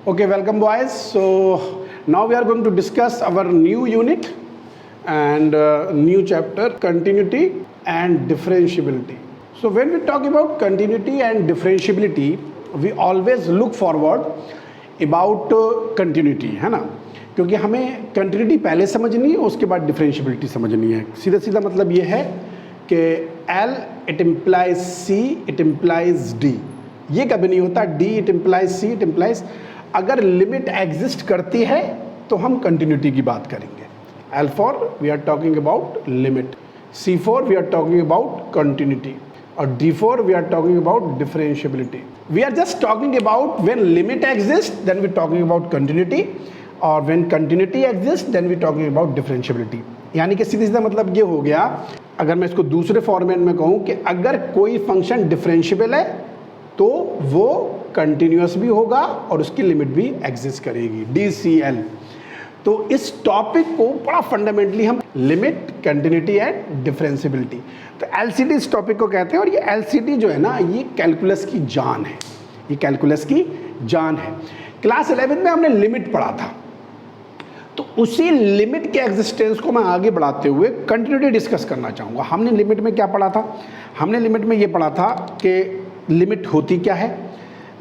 Okay, welcome boys. So now we are going to discuss our new unit and new chapter, continuity and differentiability. So when we talk about continuity and differentiability, we always look forward about continuity, है ना, क्योंकि हमें continuity पहले समझनी है, उसके बाद differentiability समझनी है. सीधा सीधा मतलब ये है कि L it implies C, it implies D. ये कभी नहीं होता D it implies C, it implies. अगर लिमिट एग्जिस्ट करती है तो हम कंटिन्यूटी की बात करेंगे. L4 we are talking about limit, C4 we are talking about continuity और D4 we are talking about differentiability. We are just talking about when limit exist then we talking about continuity और when continuity exist then we talking about differentiability. यानी कि सीधा सीधा मतलब ये हो गया, अगर मैं इसको दूसरे फॉर्मेट में कहूँ कि अगर कोई फंक्शन डिफरेंशिएबल है तो वो कंटिन्यूअस भी होगा और उसकी लिमिट भी एग्जिस्ट करेगी, DCL. तो इस टॉपिक को बड़ा फंडामेंटली हम लिमिट, कंटिन्यूटी एंड डिफरेंशिएबिलिटी, तो LCD इस टॉपिक को कहते हैं. और ये LCD जो है ना, ये कैलकुलस की जान है, ये कैलकुलस की जान है. क्लास 11 में हमने लिमिट पढ़ा था, तो उसी लिमिट के एग्जिस्टेंस को मैं आगे बढ़ाते हुए कंटिन्यूटी डिस्कस करना चाहूँगा. हमने लिमिट में क्या पढ़ा था? हमने लिमिट में ये पढ़ा था कि लिमिट होती क्या है.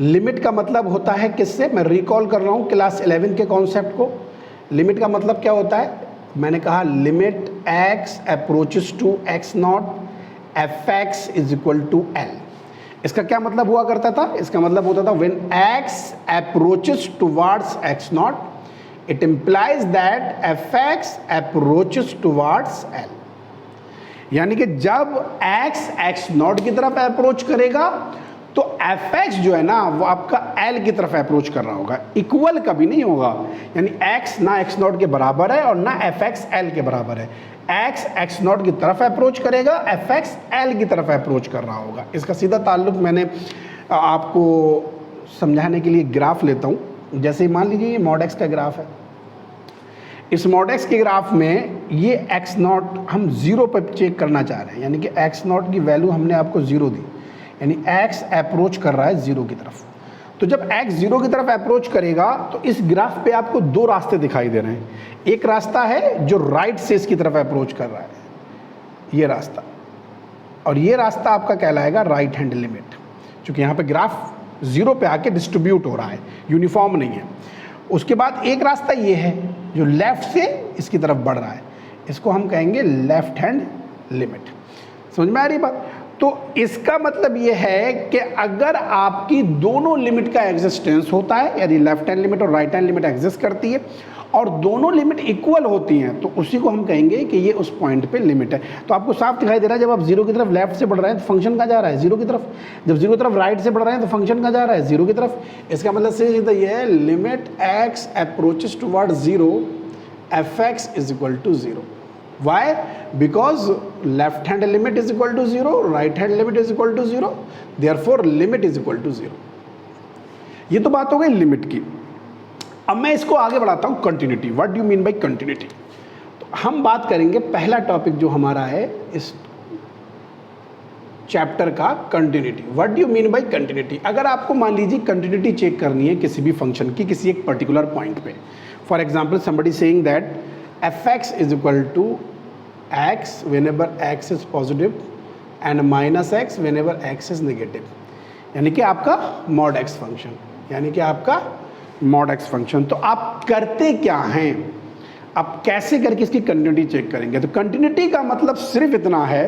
लिमिट का मतलब होता है किससे, मैं रिकॉल कर रहा हूँ क्लास 11 के कॉन्सेप्ट को. लिमिट का मतलब क्या होता है? मैंने कहा limit x approaches to x naught fx is equal to L. इसका क्या मतलब हुआ करता था? इसका मतलब होता था when x approaches towards x not it implies that fx approaches towards L. यानी कि जब x x नॉट की तरफ अप्रोच करेगा तो fx जो है ना वो आपका L की तरफ अप्रोच कर रहा होगा. इक्वल कभी नहीं होगा, यानी x ना x नॉट के बराबर है और ना fx L के बराबर है. x x नॉट की तरफ अप्रोच करेगा, fx L की तरफ अप्रोच कर रहा होगा. इसका सीधा ताल्लुक मैंने आपको समझाने के लिए ग्राफ लेता हूँ. जैसे मान लीजिए ये मॉड x का ग्राफ है. इस मॉड x के ग्राफ में ये x नॉट हम जीरो पर चेक करना चाह रहे हैं, यानी कि x नॉट की वैल्यू हमने आपको जीरो दी, यानी x अप्रोच कर रहा है जीरो की तरफ. तो जब x जीरो की तरफ अप्रोच करेगा तो इस ग्राफ पे आपको दो रास्ते दिखाई दे रहे हैं. एक रास्ता है जो राइट से इसकी तरफ अप्रोच कर रहा है, ये रास्ता, और ये रास्ता आपका कहलाएगा राइट हैंड लिमिट, क्योंकि यहाँ पे ग्राफ जीरो पे आके डिस्ट्रीब्यूट हो रहा है, यूनिफॉर्म नहीं है. उसके बाद एक रास्ता ये है जो लेफ्ट से इसकी तरफ बढ़ रहा है, इसको हम कहेंगे लेफ्ट हैंड लिमिट. समझ में आ रही बात? तो इसका मतलब ये है कि अगर आपकी दोनों लिमिट का एग्जिस्टेंस होता है, यदि लेफ्ट हैंड लिमिट और राइट हैंड लिमिट एग्जिस्ट करती है और दोनों लिमिट इक्वल होती हैं, तो उसी को हम कहेंगे कि ये उस पॉइंट पे लिमिट है. तो आपको साफ दिखाई दे रहा है, जब आप जीरो की तरफ लेफ्ट से बढ़ रहे हैं तो फंक्शन कहाँ जा रहा है? जीरो की तरफ. जब जीरो की तरफ राइट से बढ़ रहे हैं तो फंक्शन कहाँ जा रहा है? जीरो की तरफ. इसका मतलब सीधा ये है, limit x approaches toward zero fx is equal to zero. Why? Because left hand limit is equal to 0, right hand limit is equal to 0, therefore limit is equal to 0. ये तो बात हो गई लिमिट की. अब मैं इसको आगे बढ़ाता हूँ continuity. What do you mean by continuity? तो हम बात करेंगे पहला टॉपिक जो हमारा है इस चैप्टर का, continuity. What do you mean by continuity? अगर आपको मान लीजिए कंटिन्यूटी चेक करनी है किसी भी फंक्शन की किसी एक पर्टिकुलर पॉइंट पे, for example somebody saying that fx is equal to x whenever x is positive and minus x whenever x is negative, यानी कि आपका mod x फंक्शन, यानी कि आपका mod x फंक्शन. तो आप करते क्या हैं? आप कैसे करके इसकी कंटिन्यूटी चेक करेंगे? तो कंटिन्यूटी का मतलब सिर्फ इतना है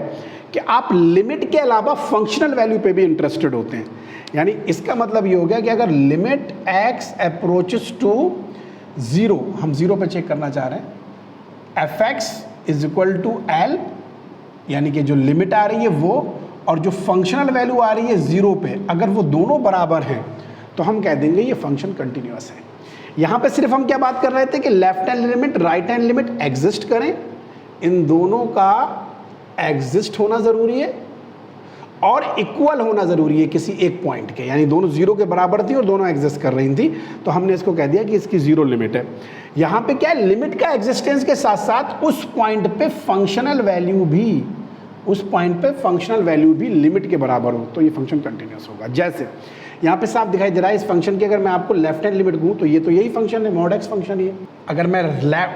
कि आप लिमिट के अलावा फंक्शनल वैल्यू पे भी इंटरेस्टेड होते हैं. यानी इसका मतलब ये हो गया कि अगर limit x approaches to zero, हम जीरो पे चेक करना चाह रहे हैं, fx is equal to L, यानी कि जो लिमिट आ रही है वो और जो फंक्शनल वैल्यू आ रही है जीरो पे, अगर वो दोनों बराबर हैं तो हम कह देंगे ये फंक्शन कंटिन्यूअस है. यहाँ पे सिर्फ हम क्या बात कर रहे थे कि left hand limit right hand limit exist करें, इन दोनों का एग्जिस्ट होना ज़रूरी है और इक्वल होना ज़रूरी है किसी एक पॉइंट के, यानी दोनों जीरो के बराबर थी और दोनों एग्जिस्ट कर रही थी, तो हमने इसको कह दिया कि इसकी जीरो लिमिट है. यहाँ पे क्या है, लिमिट का एग्जिस्टेंस के साथ साथ उस पॉइंट पे फंक्शनल वैल्यू भी, उस पॉइंट पे फंक्शनल वैल्यू भी लिमिट के बराबर हो, तो ये फंक्शन कंटिन्यूअस होगा. जैसे यहाँ पे साफ दिखाई दे रहा है इस फंक्शन की अगर मैं आपको लेफ्ट हैंड लिमिट दूँ तो ये तो यही फंक्शन है, मॉड एक्स फंक्शन ही है। अगर मैं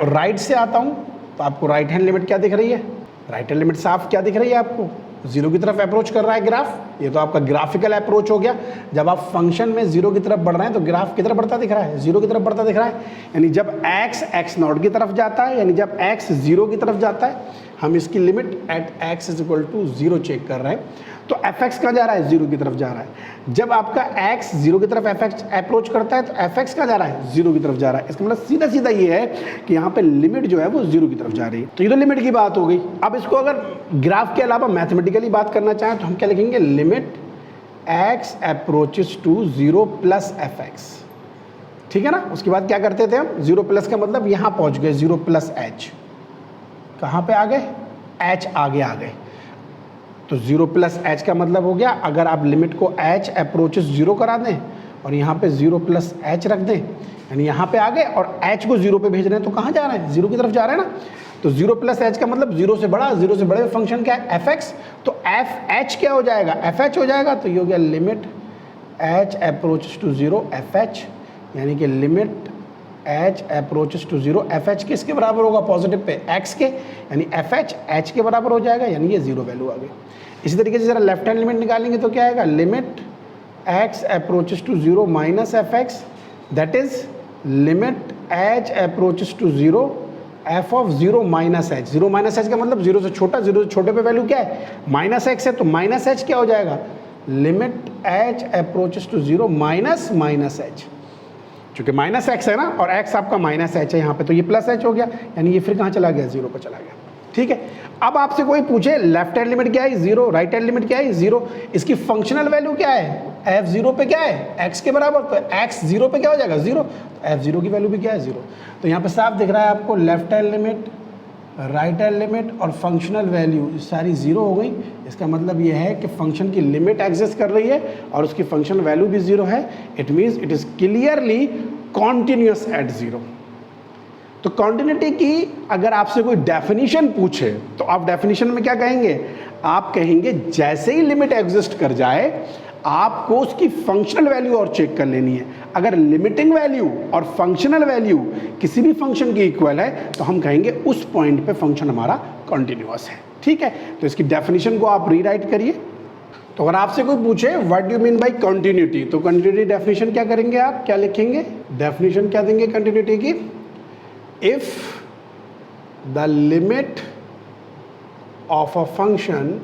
राइट से आता हूँ तो आपको राइट हैंड लिमिट क्या दिख रही है, राइट हैंड लिमिट साफ क्या दिख रही है आपको, जीरो की तरफ अप्रोच कर रहा है ग्राफ। ये तो आपका ग्राफिकल अप्रोच हो गया। जब आप फंक्शन में जीरो की तरफ बढ़ रहे हैं तो ग्राफ की तरफ बढ़ता दिख रहा है, जीरो की तरफ बढ़ता दिख रहा है। यानी जब x x नॉट की तरफ जाता है, यानी जब x जीरो की तरफ जाता है, हम इसकी limit at x is equal to zero check कर रहे हैं तो fx कहाँ जा रहा है, जीरो की तरफ जा रहा है। जब आपका x जीरो की तरफ fx अप्रोच करता है तो fx कहाँ जा रहा है, जीरो की तरफ जा रहा है। इसका मतलब सीधा सीधा ये है कि यहाँ पे लिमिट जो है वो जीरो की तरफ जा रही है। तो ये तो लिमिट की बात हो गई। अब इसको अगर ग्राफ के अलावा मैथमेटिकली बात करना चाहें तो हम क्या लिखेंगे, limit x approaches to zero plus fx, ठीक है ना। उसके बाद क्या करते थे हम, जीरो प्लस का मतलब यहाँ पहुँच गए, जीरो प्लस h, कहाँ पे आ गए, h आगे आ गए। तो जीरो प्लस h का मतलब हो गया अगर आप लिमिट को h अप्रोचेस जीरो करा दें और यहाँ पे जीरो प्लस h रख दें, यानी यहाँ पे आ गए और h को जीरो पे भेज रहे हैं तो कहाँ जा रहे हैं, जीरो की तरफ जा रहे हैं ना। तो जीरो प्लस h का मतलब जीरो से बड़ा, जीरो से बड़े फंक्शन क्या है, fx। तो fh क्या हो जाएगा, fh हो जाएगा। तो ये हो गया limit h approaches to zero fh, यानी कि limit h approaches to zero fh किसके बराबर होगा, पॉजिटिव पे x के, यानी fh h के बराबर हो जाएगा, यानी ये जीरो वैल्यू आ गई। इसी तरीके से जरा लेफ्ट हैंड लिमिट निकालेंगे तो क्या आएगा, limit x approaches to zero minus fx, that is limit h approaches to zero f of zero minus h। Zero minus h का मतलब जीरो से छोटा, जीरो से छोटे पे वैल्यू क्या है, माइनस x है। तो माइनस h क्या हो जाएगा, limit h approaches to zero minus minus h, क्योंकि माइनस x है ना और x आपका माइनस h है यहाँ पे, तो ये प्लस h हो गया, यानी ये फिर कहाँ चला गया, जीरो पर चला गया। ठीक है। अब आपसे कोई पूछे लेफ्ट हैंड लिमिट क्या है, जीरो, राइट हैंड लिमिट क्या है, जीरो, इसकी फंक्शनल वैल्यू क्या है, f जीरो पे क्या है, x के बराबर, तो x जीरो पे क्या हो जाएगा, जीरो, तो f जीरो की वैल्यू भी क्या है, जीरो। तो यहाँ पे साफ दिख रहा है आपको left hand limit, right hand limit और फंक्शनल वैल्यू सारी जीरो हो गई। इसका मतलब ये है कि फंक्शन की लिमिट एग्जिस्ट कर रही है और उसकी फंक्शनल वैल्यू भी जीरो है। It means it is clearly continuous at zero. तो कॉन्टिन्यूटी की अगर आपसे कोई डेफिनेशन पूछे तो आप डेफिनेशन में क्या कहेंगे, आप कहेंगे जैसे ही लिमिट एग्जिस्ट कर जाए आपको उसकी फंक्शनल वैल्यू और चेक कर लेनी है। अगर लिमिटिंग वैल्यू और फंक्शनल वैल्यू किसी भी फंक्शन की इक्वल है तो हम कहेंगे उस पॉइंट पे फंक्शन हमारा कॉन्टिन्यूअस है। ठीक है, तो इसकी डेफिनेशन को आप रीराइट करिए। तो अगर आपसे कोई पूछे what do you mean by continuity, तो कंटिन्यूटी डेफिनेशन क्या करेंगे, आप क्या लिखेंगे, डेफिनेशन क्या देंगे कंटिन्यूटी की, if the limit of a function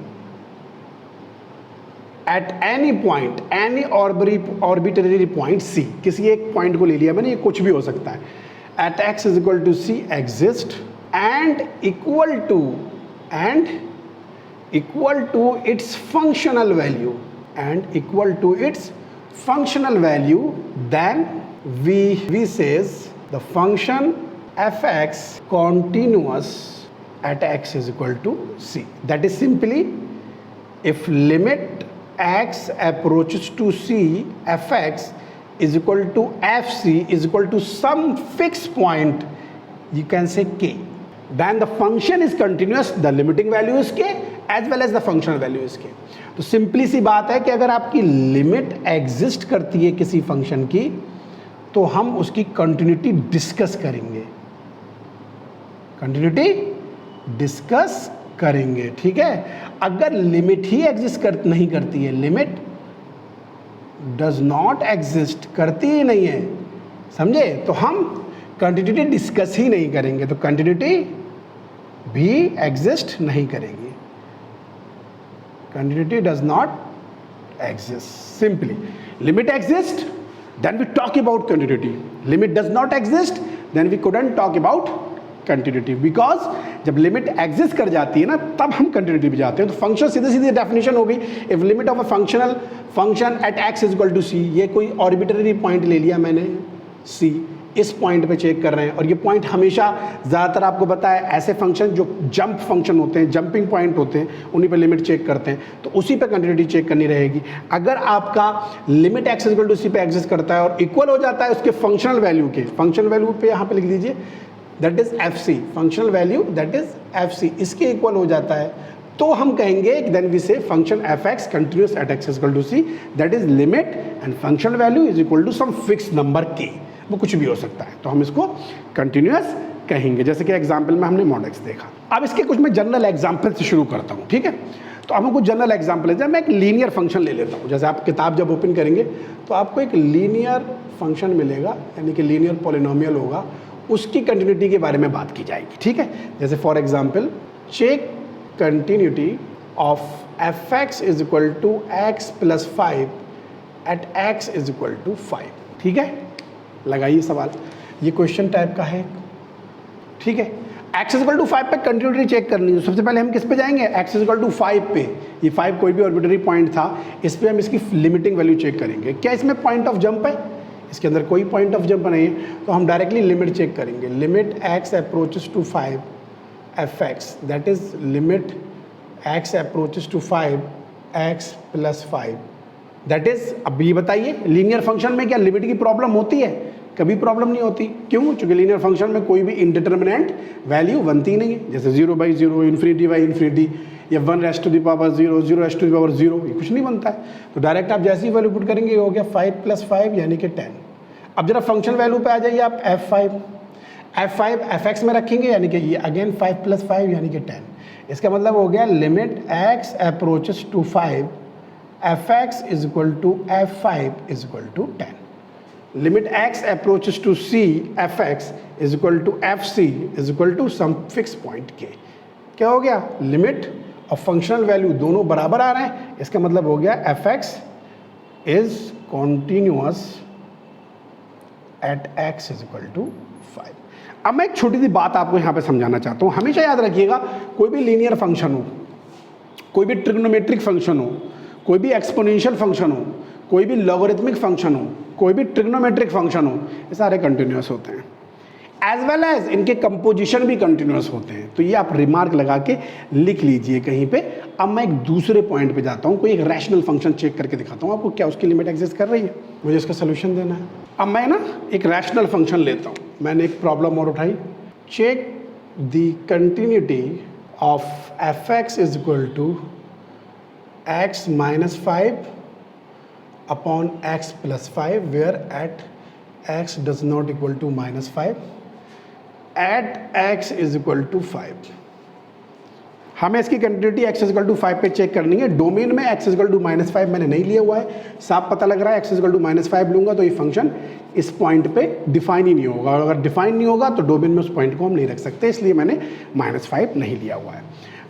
at any point, any arbitrary point c, किसी एक पॉइंट को ले लिया मैंने, ये कुछ भी हो सकता है, at x is equal to c exist and equal to its functional value and equal to its functional value, then we says the function fx continuous at x is equal to c. That is simply if limit x approaches to c, fx is equal to fc is equal to some fixed point, you can say k, then the function is continuous, the limiting value is k as well as the functional value is k. तो simply सी बात है कि अगर आपकी limit exist करती है किसी function की तो हम उसकी कंटिन्यूटी डिस्कस करेंगे, कंटिन्यूटी डिस्कस करेंगे। ठीक है, अगर लिमिट ही एग्जिस्ट नहीं करती है, लिमिट डज नॉट एग्जिस्ट, करती ही नहीं है, समझे, तो हम कंटिन्यूटी डिस्कस ही नहीं करेंगे, तो कंटिन्यूटी भी एग्जिस्ट नहीं करेगी। Continuity does not exist. Simply, limit exists, then we talk about continuity. Limit does not exist, then we couldn't talk about continuity. Because जब लिमिट एग्जिस्ट कर जाती है ना तब हम कंटिन्यूटी पे जाते हैं। तो फंक्शन सीधे सीधे डेफिनेशन हो गई, if limit of a function at x is equal to c, ये कोई ऑर्बिटरी पॉइंट ले लिया मैंने सी, इस पॉइंट पे चेक कर रहे हैं और ये पॉइंट हमेशा ज़्यादातर आपको पता है ऐसे फंक्शन जो जंप फंक्शन होते हैं, जंपिंग पॉइंट होते हैं, उन्हीं पे लिमिट चेक करते हैं, तो उसी पे कंटिन्यूटी चेक करनी रहेगी। अगर आपका लिमिट एक्स इक्वल टू सी पे एग्जिस्ट करता है और इक्वल हो जाता है उसके फंक्शनल वैल्यू के, फंक्शनल वैल्यू पे यहाँ पे लिख दीजिए that is f c, functional value that is f c, इसके इक्वल हो जाता है तो हम कहेंगे then we say function f x continuous at x equal to c, that is limit and functional value is equal to some fix number के, वो कुछ भी हो सकता है, तो हम इसको कंटिन्यूस कहेंगे। जैसे कि एग्जाम्पल में हमने मॉड एक्स देखा। अब इसके कुछ मैं जनरल एग्जाम्पल से शुरू करता हूँ, ठीक है। तो हम कुछ जनरल एग्जाम्पल है, मैं एक लीनियर फंक्शन ले लेता हूँ। जैसे आप किताब जब ओपन करेंगे तो आपको एक लीनियर फंक्शन मिलेगा, यानी कि लीनियर पॉलिनोमियल होगा, उसकी कंटिन्यूटी के बारे में बात की जाएगी, ठीक है। जैसे for example check continuity of f x is equal to x plus 5 at x is equal to 5, ठीक है। लगाइए सवाल, ये क्वेश्चन टाइप का है, ठीक है। एक्स इक्वल टू 5 पे कंटिन्यूटी चेक करनी है, तो सबसे पहले हम किस पे जाएंगे, एक्स इक्वल टू 5 पे। ये 5 कोई भी आर्बिट्रेरी पॉइंट था, इस पे हम इसकी लिमिटिंग वैल्यू चेक करेंगे। क्या इसमें पॉइंट ऑफ जंप है, इसके अंदर कोई पॉइंट ऑफ जंप नहीं है, तो हम डायरेक्टली लिमिट चेक करेंगे। Limit x approaches to 5 f x, that is limit x approaches to 5 x plus 5, that is. अब ये बताइए लीनियर फंक्शन में क्या लिमिट की प्रॉब्लम होती है? कभी प्रॉब्लम नहीं होती। क्यों? क्योंकि लीनियर फंक्शन में कोई भी इंडिटरमिनेंट वैल्यू बनती नहीं है। जैसे 0/0, इन्फिनिटी बाई इन्फिनिटी, या 1 raised to the power 0, 0 raised to the power 0, ये कुछ नहीं बनता है। तो डायरेक्ट आप जैसी वैल्यू पुट करेंगे ये हो गया 5 + 5 यानी कि 10। अब जरा फंक्शन वैल्यू पे आ जाइए आप, f5 fx में रखेंगे, यानी कि ये अगेन 5 + 5 यानी कि 10। इसका मतलब हो गया limit x approaches to 5 fx is equal to f5 is equal to 10। Limit x approaches to c fx is equal to fc is equal to some fix point k। क्या हो गया? लिमिट और फंक्शनल वैल्यू दोनों बराबर आ रहे हैं, इसका मतलब हो गया fx is continuous at x is equal to 5। अब मैं एक छोटी सी बात आपको यहाँ पे समझाना चाहता हूँ। हमेशा याद रखिएगा, कोई भी लीनियर फंक्शन हो, कोई भी ट्रिग्नोमेट्रिक फंक्शन हो, कोई भी एक्सपोनेंशियल फंक्शन हो, कोई भी लॉगरिथमिक फंक्शन हो, कोई भी ट्रिग्नोमेट्रिक फंक्शन हो, ये सारे कंटिन्यूअस होते हैं। एज वेल एज इनके कंपोजिशन भी कंटिन्यूअस होते हैं। तो ये आप रिमार्क लगा के लिख लीजिए कहीं पे। अब मैं एक दूसरे पॉइंट पे जाता हूँ, कोई एक रैशनल फंक्शन चेक करके दिखाता हूँ आपको, क्या उसकी लिमिट एग्जिस्ट कर रही है, मुझे इसका सोल्यूशन देना है। अब मैं ना एक रैशनल फंक्शन लेता हूँ, मैंने एक प्रॉब्लम और उठाई, check the continuity of f x is equal to x - 5 upon x + 5 where at x does not equal to -5 at x is equal to 5। हमें इसकी continuity x is equal to 5 पे check करनी है। Domain में x is equal to -5 मैंने नहीं लिया हुआ है, साफ पता लग रहा है x इज इक्वल टू -5 लूंगा तो ये फंक्शन इस पॉइंट पे डिफाइन ही नहीं होगा, और अगर डिफाइन नहीं होगा तो डोमेन में उस पॉइंट को हम नहीं रख सकते, इसलिए मैंने -5 नहीं लिया हुआ है।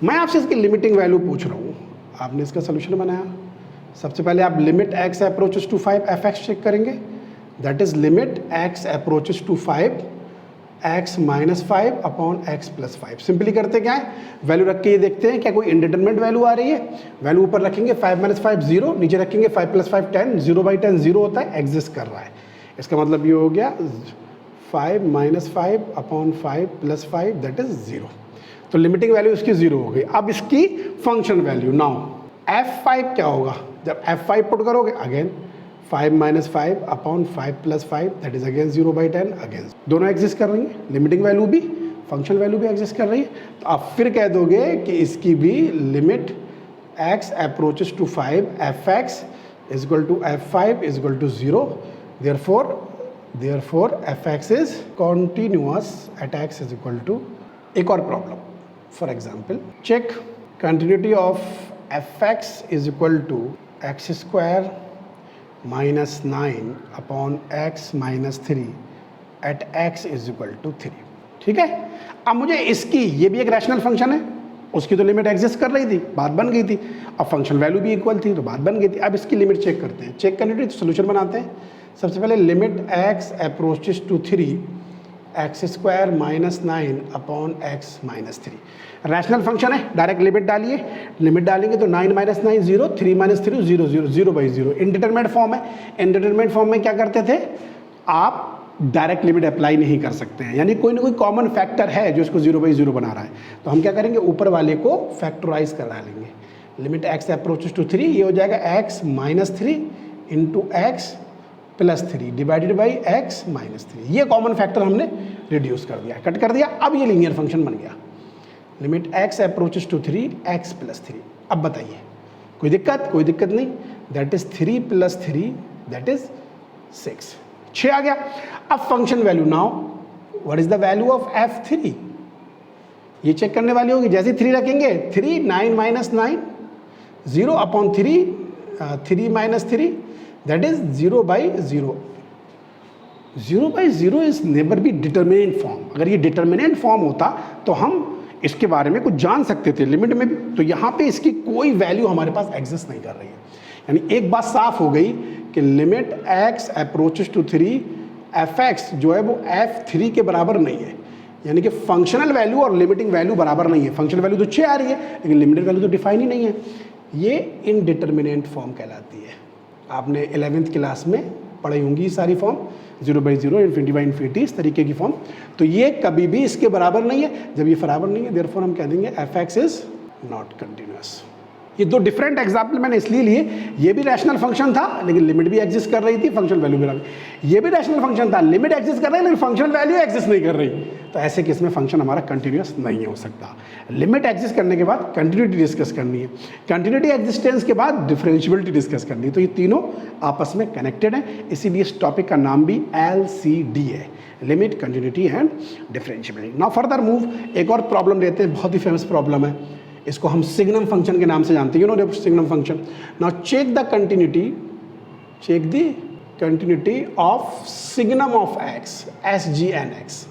मैं आपसे इसकी लिमिटिंग वैल्यू पूछ रहा हूँ, आपने इसका सोल्यूशन बनाया। सबसे पहले आप limit x approaches to 5 fx check करेंगे, that is limit x approaches to 5 x - 5 upon x + 5। Simply करते क्या है, वैल्यू रख के ये देखते हैं क्या कोई इंडिटरमिनेट वैल्यू आ रही है। वैल्यू ऊपर रखेंगे 5 - 5 0, नीचे रखेंगे 5 + 5 10, 0/10 0 होता है, एग्जिस्ट कर रहा है। इसका मतलब ये हो गया 5 - 5 अपॉन 5 + 5 दैट इज 0। तो लिमिटिंग वैल्यू इसकी 0 हो गई। अब इसकी फंक्शन वैल्यू, नाउ f5 क्या होगा, जब f5 पुट करोगे again 5 - 5 upon 5 + 5 that is again 0/10, again दोनों एग्जिस्ट कर रही हैं, लिमिटिंग वैल्यू भी फंक्शन वैल्यू भी एग्जिस्ट कर रही है। तो आप फिर कह दोगे कि इसकी भी limit x approaches to 5 fx is equal to f5 is equal to 0, therefore fx is continuous at x is equal to। एक और problem, for example check continuity of fx is equal to x² - 9 upon x - 3 at x is equal to 3। ठीक है, अब मुझे इसकी, ये भी एक रैशनल फंक्शन है, उसकी तो लिमिट एग्जिस्ट कर रही थी, बात बन गई थी, अब फंक्शन वैल्यू भी इक्वल थी तो बात बन गई थी। अब इसकी लिमिट चेक करते हैं, चेक कंटिन्यूटी तो सोल्यूशन बनाते हैं। सबसे पहले limit x approaches to 3 x² - 9 upon x - 3। Rational function है, डायरेक्ट लिमिट डालिए, लिमिट डालेंगे तो 9 - 9 0, 3 - 3 0 0 0/0। इंडिटरमिनेट फॉर्म है, इंडिटरमिनेट फॉर्म में क्या करते थे आप, डायरेक्ट लिमिट अप्लाई नहीं कर सकते हैं, यानी कोई ना कोई कॉमन फैक्टर है जो इसको 0/0 बना रहा है, तो हम क्या करेंगे ऊपर वाले को फैक्टराइज करा लेंगे। लिमिट x अप्रोचेस टू 3, ये हो जाएगा x - 3 into x + 3 divided by x - 3। ये कॉमन फैक्टर हमने रिड्यूस कर दिया, कट कर दिया। अब ये लीनियर फंक्शन बन गया। Limit x approaches to 3 x plus 3। अब बताइए कोई दिक्कत? कोई दिक्कत नहीं। That is 3 plus 3 that is 6, 6 आ गया। अब function value, now what is the value of f3, ये चेक करने वाली होगी। जैसे 3 रखेंगे 3 9 minus 9 0 upon 3 3 minus 3 that is 0 by 0। 0 by 0 is never be determinant form. अगर ये डिटर्मिनेंट फॉर्म होता तो हम इसके बारे में कुछ जान सकते थे लिमिट में भी। तो यहाँ पे इसकी कोई वैल्यू हमारे पास एग्जिस्ट नहीं कर रही है। यानी एक बात साफ हो गई कि limit x approaches to 3 fx जो है वो f3 के बराबर नहीं है। यानी कि फंक्शनल वैल्यू और लिमिटिंग वैल्यू बराबर नहीं है। फंक्शनल वैल्यू तो 6 आ रही है लेकिन लिमिटेड वैल्यू तो डिफाइन ही नहीं है। ये इनडिटर्मिनेंट फॉर्म कहलाती है। आपने 11th क्लास में पढ़ी होंगी सारी form, 0 by 0, infinity by infinity, इस तरीके की फॉर्म। तो ये कभी भी इसके बराबर नहीं है। जब ये बराबर नहीं है देयरफॉर हम कह देंगे fx इज नॉट कंटिन्यूअस। ये दो डिफरेंट एग्जाम्पल मैंने इसलिए लिए, ये भी रैशनल फंक्शन था लेकिन लिमिट भी एग्जिस्ट कर रही थी, फंक्शनल वैल्यू भी रही। ये भी रैशनल फंक्शन था, लिमिट एग्जिस्ट कर रही है लेकिन फंक्शनल वैल्यू एग्जिस्ट नहीं कर रही। तो ऐसे केस में फंक्शन हमारा कंटिन्यूअस नहीं हो सकता। लिमिट एग्जिस्ट करने के बाद कंटिन्यूटी डिस्कस करनी है, कंटिन्यूटी एग्जिस्टेंस के बाद डिफरेंशियबिलिटी डिस्कस करनी है। तो ये तीनों आपस में कनेक्टेड है, इसीलिए इस टॉपिक का नाम भी LCD है, limit, continuity and differentiability. Now further move, एक और प्रॉब्लम लेते हैं, बहुत ही फेमस प्रॉब्लम है। इसको हम सिग्नम फंक्शन के नाम से जानते हैं, you know signum function. Now check the continuity, check the continuity of signum of x SGNX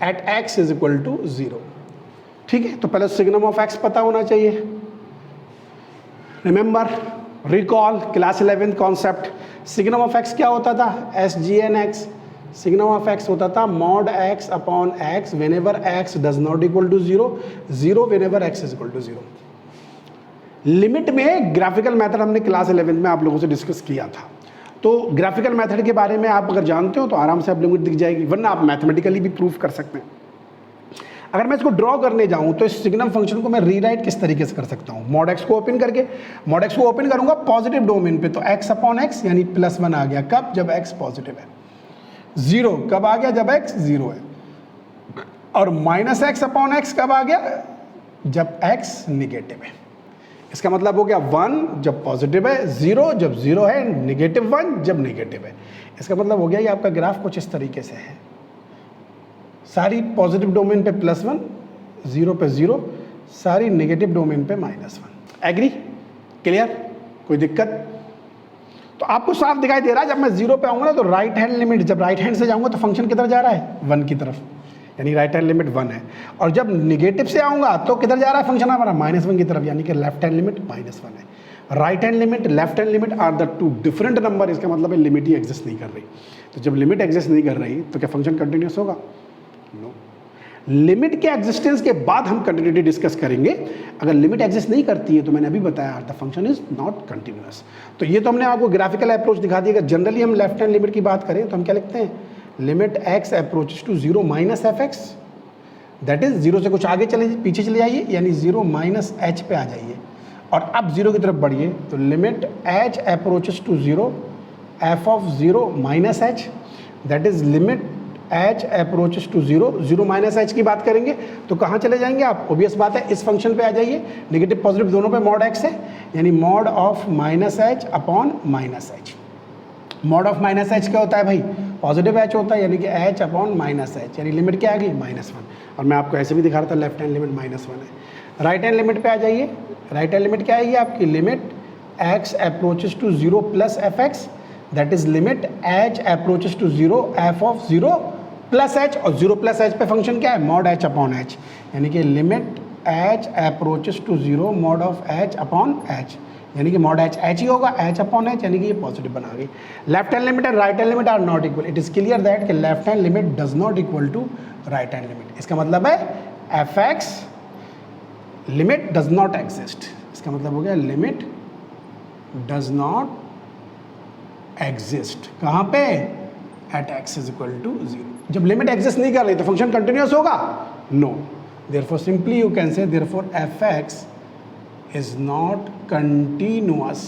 at x is equal to 0। ठीक है, तो पहले सिग्नम ऑफ x पता होना चाहिए। Remember, recall class 11 concept. Signum of x क्या होता था? SGNX। सिग्नम ऑफ x होता था mod x upon x whenever x does not equal to 0, 0 whenever x is equal to 0। Limit में ग्राफिकल मेथड हमने क्लास 11 में आप लोगों से डिस्कस किया था। तो ग्राफिकल मेथड के बारे में आप अगर जानते हो तो आराम से आप लिमिट दिख जाएगी, वरना आप मैथमेटिकली भी प्रूफ कर सकते हैं। अगर मैं इसको ड्रॉ करने जाऊं तो इस सिग्नम फंक्शन को मैं रीराइट किस तरीके से कर सकता हूं? मॉड x को ओपन करके, मॉड x को ओपन करूंगा पॉजिटिव डोमेन पे, तो x अपॉन x यानी +1 आ गया। कब? जब x पॉजिटिव है। 0 कब आ गया? जब x 0 है। और माइनस x अपॉन x कब आ गया? जब x निगेटिव है। इसका मतलब हो गया 1 जब पॉजिटिव है, 0 जब 0 है, -1 जब नेगेटिव है। इसका मतलब हो गया ये आपका ग्राफ कुछ इस तरीके से है, सारी पॉजिटिव डोमेन पे +1, 0 पे 0, सारी नेगेटिव डोमेन पे -1। एग्री? क्लियर? कोई दिक्कत? तो आपको साफ दिखाई दे रहा है जब मैं 0 पे आऊंगा ना तो राइट हैंड लिमिट, जब राइट हैंड से जाऊंगा तो फंक्शन किधर जा रहा है? 1 की तरफ, यानी राइट हैंड लिमिट 1 है। और जब निगेटिव से आऊंगा तो किधर जा रहा है फंक्शन हमारा? -1 की तरफ, यानी कि लेफ्ट हैंड लिमिट -1 है। Right hand limit, left hand limit are the two different number. इसका मतलब है लिमिट ही एग्जिस्ट नहीं कर रही। तो जब लिमिट एग्जिस्ट नहीं कर रही तो क्या फंक्शन कंटिन्यूस होगा? नो। लिमिट के एग्जिस्टेंस के बाद हम कंटिन्यूटी डिस्कस करेंगे। अगर लिमिट एग्जिस्ट नहीं करती है तो मैंने अभी बताया the function is not continuous. तो ये तो हमने आपको ग्राफिकल अप्रोच दिखा दिया। अगर जनरली हम लेफ्ट हैंड लिमिट की बात करें तो हम क्या लिखते हैं? Limit x approaches to 0 minus fx, that is 0 से कुछ आगे चले पीछे चले जाइए, यानी 0 माइनस h पे आ जाइए और अब 0 की तरफ बढ़िए। तो limit h approaches to 0 f of 0 minus h, that is limit h approaches to 0, 0 minus h की बात करेंगे तो कहाँ चले जाएंगे आप? ऑब्वियस बात है इस फंक्शन पे आ जाइए। नेगेटिव पॉजिटिव दोनों पे मॉड x है, यानी mod of minus h upon minus h। Mod of minus h क्या होता है भाई? पॉजिटिव h होता है, यानी कि h अपॉन माइनस h, यानी लिमिट क्या आ गई? -1। और मैं आपको ऐसे भी दिखा रहा था लेफ्ट हैंड लिमिट -1 है। राइट हैंड लिमिट पे आ जाइए। राइट हैंड लिमिट क्या आएगी आपकी? Limit x approaches to 0 plus fx, that is limit h approaches to 0 f of 0 plus h, और 0 प्लस h पे फंक्शन क्या है? मॉड h अपॉन h, यानी कि limit h approaches to 0 mod of h upon h, यानी कि mod h ही होगा, h upon h, यानी कि ये पॉजिटिव बना गई। Left hand limit and right hand limit are not equal. It is clear that कि left hand limit does not equal to right hand limit. इसका मतलब है fx limit does not exist. इसका मतलब हो गया लिमिट डज नॉट एग्जिस्ट। कहाँ पे? At x is equal to 0। जब लिमिट एग्जिस्ट नहीं कर रही तो फंक्शन कंटिन्यूअस होगा? No. Therefore simply you can say therefore fx is not continuous